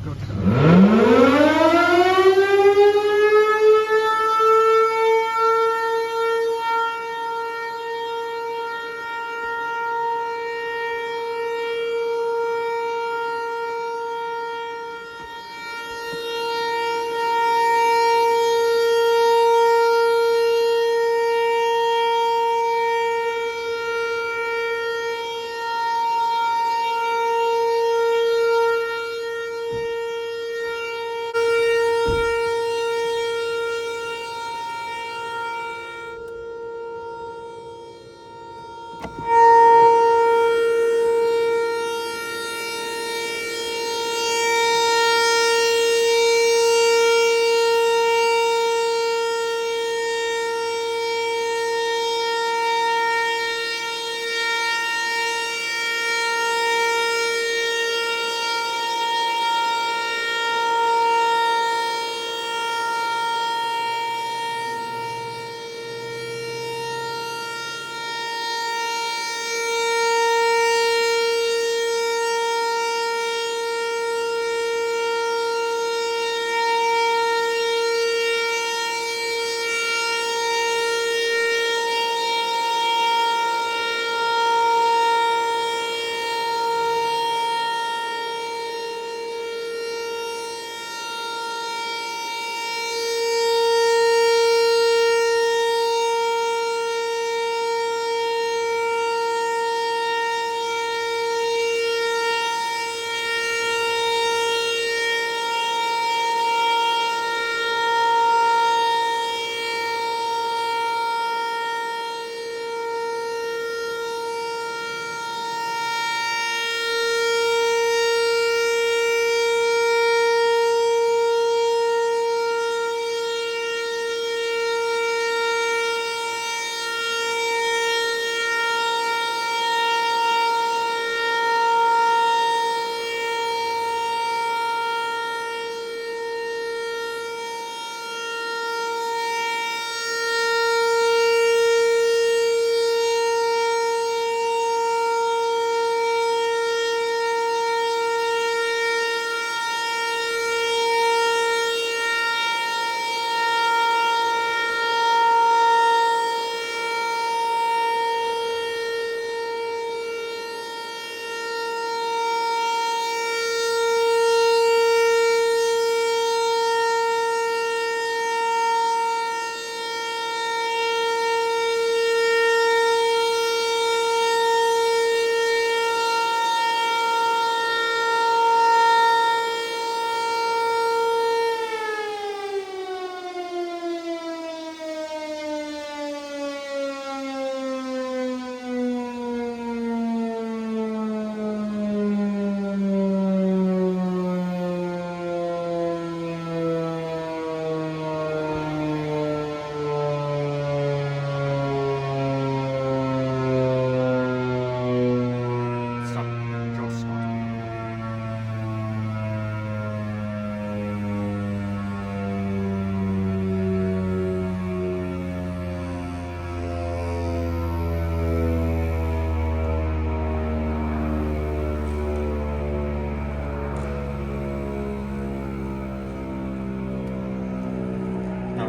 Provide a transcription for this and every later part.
go to the...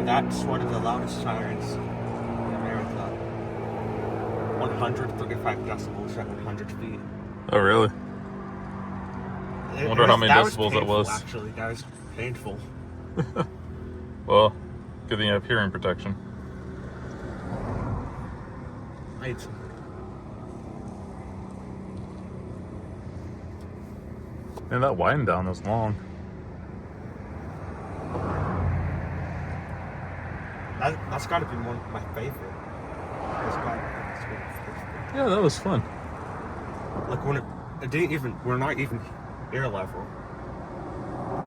That's one of the loudest sirens in America. 135 decibels at 100 feet. Oh, really? I wonder how many decibels it was. Actually, that was painful. Well, good thing you have hearing protection. Right. And that wind down was long. That's got to be one of my favorite. Yeah, that was fun. Like when it didn't even, we're not even ear level.